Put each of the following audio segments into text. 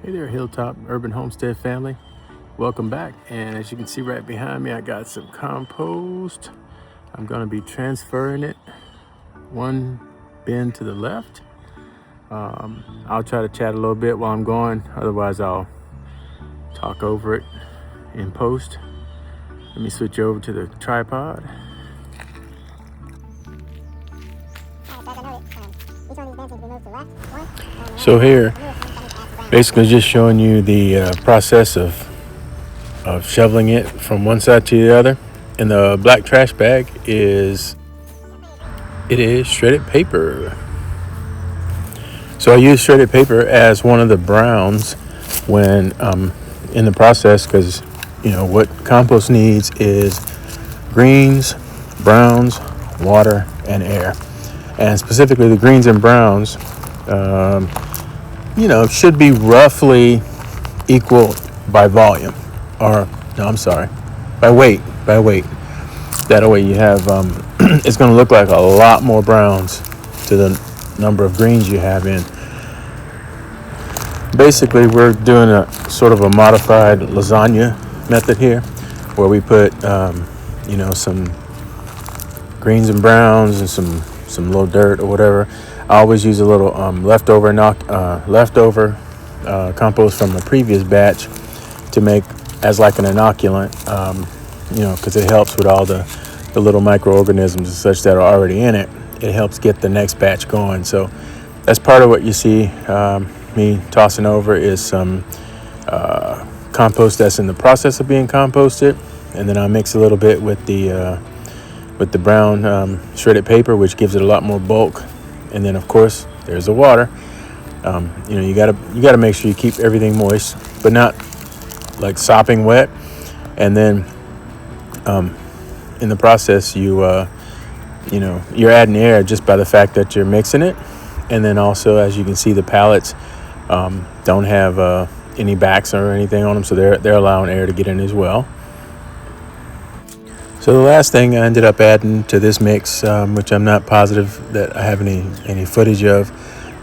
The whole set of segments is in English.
Hey there, Hilltop Urban Homestead family. Welcome back. And as you can see right behind me, I got some compost. I'm going to be transferring it one bin to the left. I'll try to chat a little bit while I'm going. Otherwise, I'll talk over it in post. Let me switch over to the tripod. So here, basically just showing you the process of shoveling it from one side to the other. And the black trash bag is shredded paper. So I use shredded paper as one of the browns when in the process, because what compost needs is greens, browns, water, and air. And specifically the greens and browns should be roughly equal by volume, or no, I'm sorry, by weight. That way you have it's going to look like a lot more browns to the number of greens you have in. Basically, we're doing a sort of a modified lasagna method here, where we put some greens and browns and some little dirt or whatever. I always use a little leftover compost from a previous batch to make as like an inoculant, because it helps with all the little microorganisms and such that are already in it. It helps get the next batch going. So that's part of what you see me tossing over is some compost that's in the process of being composted, and then I mix a little bit with the brown shredded paper, which gives it a lot more bulk. And then of course there's the water. You gotta make sure you keep everything moist, but not like sopping wet. And then in the process you're adding air just by the fact that you're mixing it. And then also, as you can see, the pallets don't have any backs or anything on them, so they're allowing air to get in as well. So the last thing I ended up adding to this mix, which I'm not positive that I have any footage of,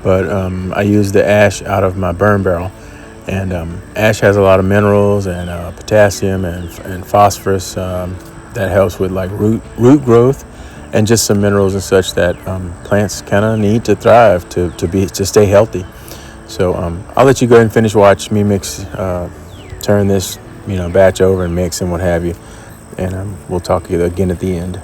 but I used the ash out of my burn barrel. And ash has a lot of minerals and potassium and phosphorus that helps with like root growth and just some minerals and such that plants kind of need to thrive to stay healthy. So I'll let you go ahead and finish watch me mix, turn this batch over and mix and what have you, and we'll talk to you again at the end.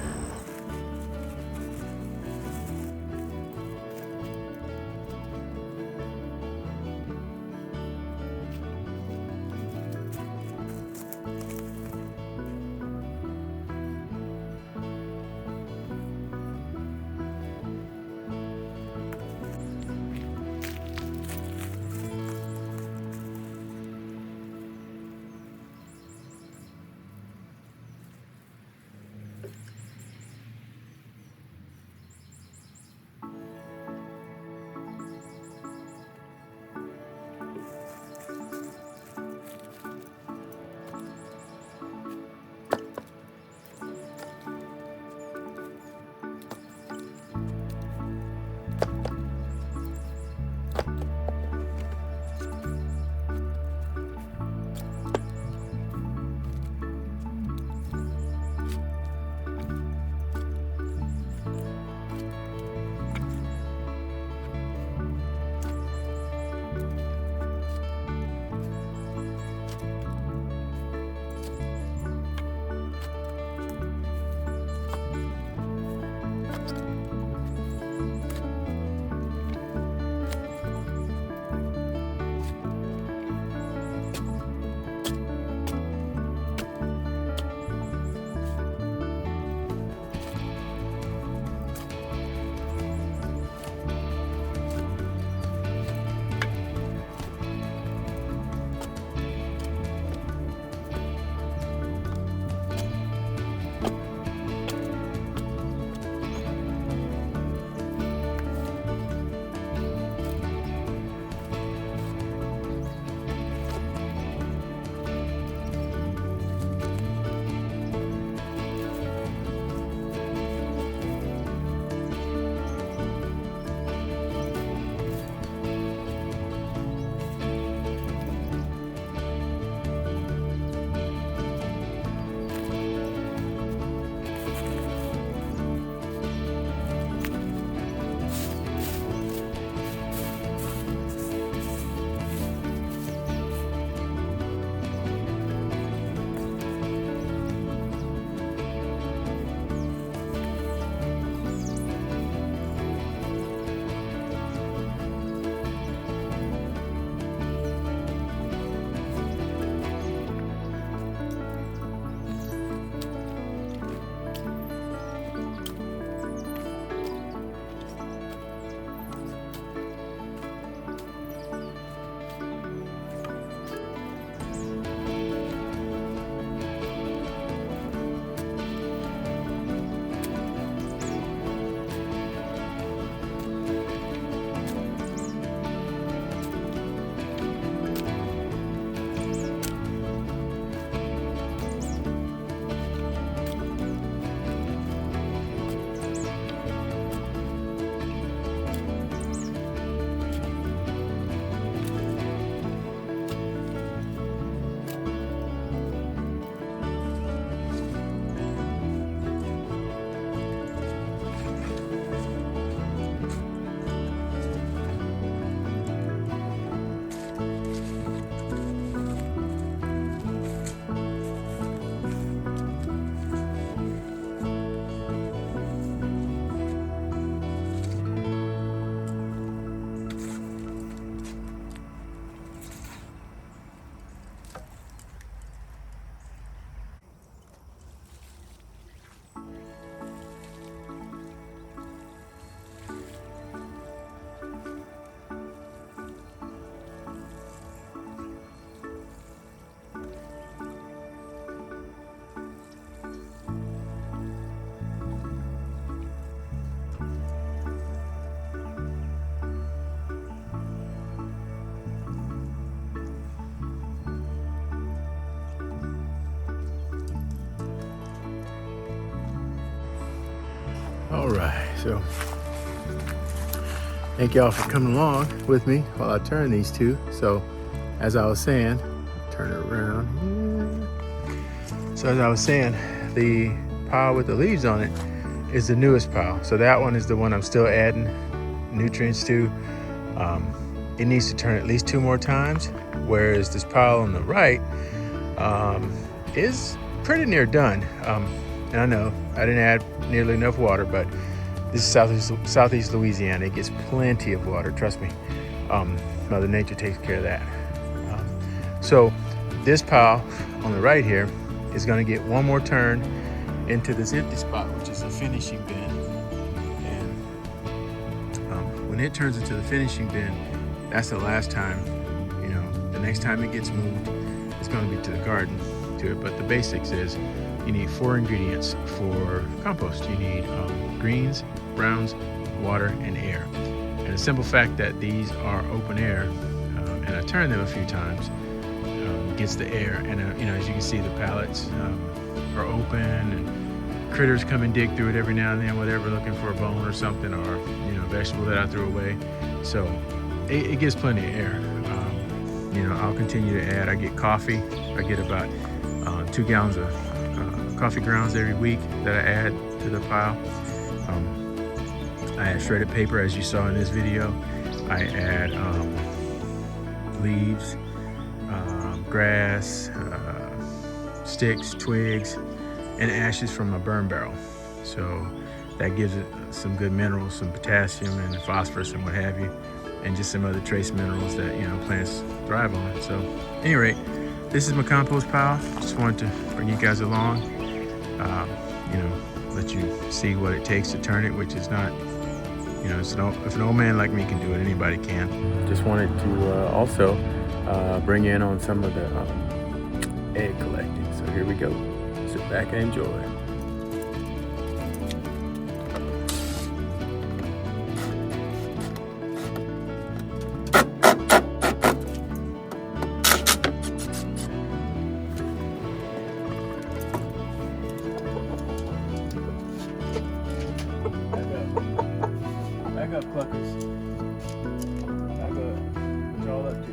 All right, so thank y'all for coming along with me while I turn these two. So as I was saying, turn it around here. So as I was saying, the pile with the leaves on it is the newest pile. So that one is the one I'm still adding nutrients to. It needs to turn at least 2 more times, whereas this pile on the right is pretty near done. And I know I didn't add nearly enough water, but this is southeast Louisiana. It gets plenty of water, trust me. Mother Nature takes care of that. So this pile on the right here is going to get 1 more turn into this empty spot, which is a finishing bin. And when it turns into the finishing bin, that's the last time, you know, the next time it gets moved, it's going to be to the garden to it. But the basics is you need 4 ingredients for compost. You need greens, browns, water, and air. And the simple fact that these are open air, and I turn them a few times, gets the air. And you know, as you can see, the pallets are open, and critters come and dig through it every now and then, whatever, looking for a bone or something, or you know, vegetable that I threw away. So it gives plenty of air. You know, I'll continue to add. I get coffee. I get about 2 gallons of coffee grounds every week that I add to the pile. I add shredded paper, as you saw in this video. I add leaves, grass, sticks, twigs, and ashes from a burn barrel. So that gives it some good minerals, some potassium and phosphorus and what have you, and just some other trace minerals that, you know, plants thrive on. So at any rate, this is my compost pile. Just wanted to bring you guys along, you know, let you see what it takes to turn it, which is not, you know, if an old man like me can do it, anybody can. Just wanted to also bring you in on some of the egg collecting. So here we go. Sit back and enjoy. Back up, cluckers. Back up. What y'all up to?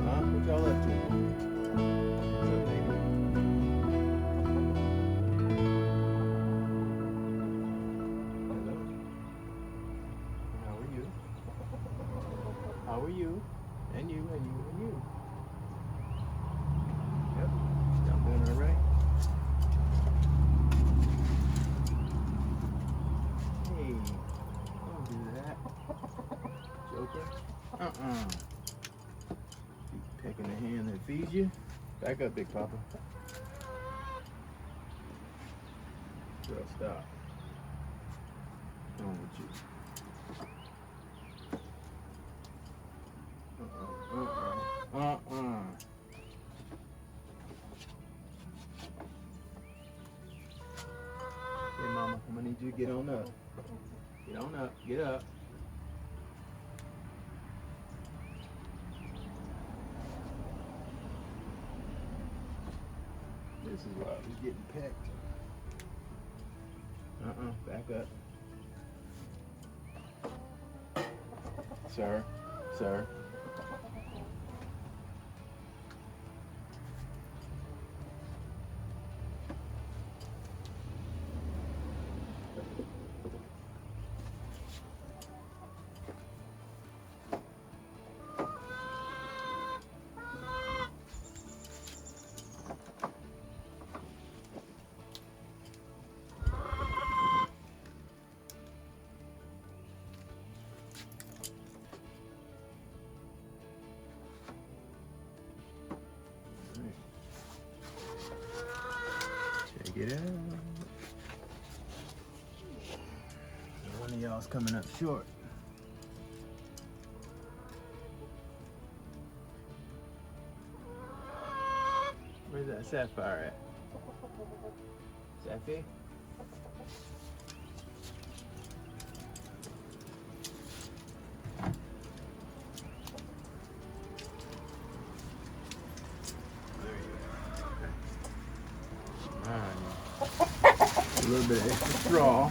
Huh? What y'all up to? What's up, baby? Hello. How are you? How are you? And you, and you, and you. Yep. Y'all doing all right? Don't do that. Joker. Keep pecking the hand that feeds you. Back up, Big Papa. Girl, stop. What's wrong with you? Hey, Mama, I'm gonna need you to get on up. Get on up. Get up. This is why I was getting pecked. Back up. Sir. Sir. Check it out. One of y'all's coming up short. Where's that sapphire at? Sappy? little bit of extra straw.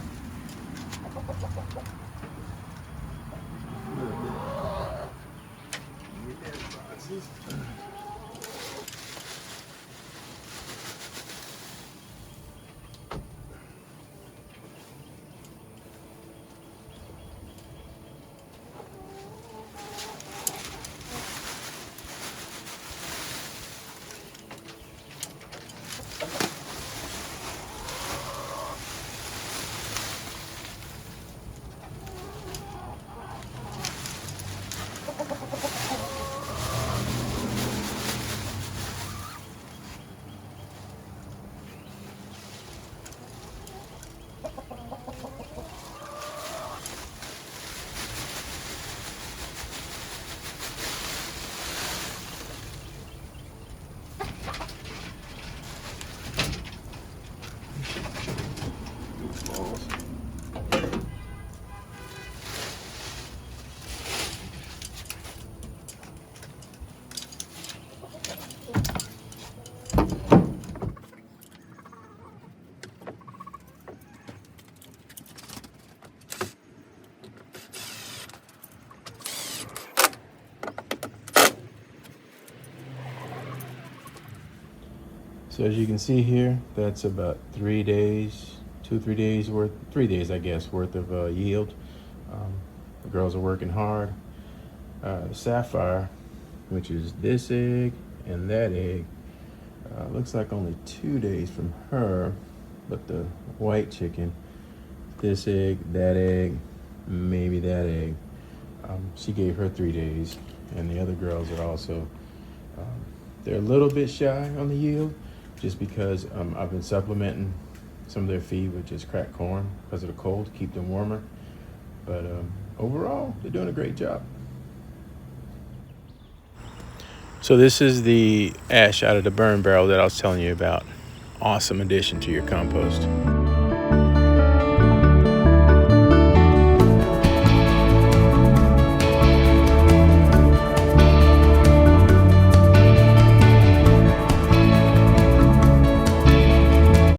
So as you can see here, that's about 3 days, 3 days worth, 3 days I guess, worth of yield. The girls are working hard. The sapphire, which is this egg and that egg, looks like only 2 days from her, but the white chicken, this egg, that egg, maybe that egg, she gave her 3 days, and the other girls are also, they're a little bit shy on the yield, just because I've been supplementing some of their feed with just cracked corn because of the cold to keep them warmer. But overall, they're doing a great job. So this is the ash out of the burn barrel that I was telling you about. Awesome addition to your compost.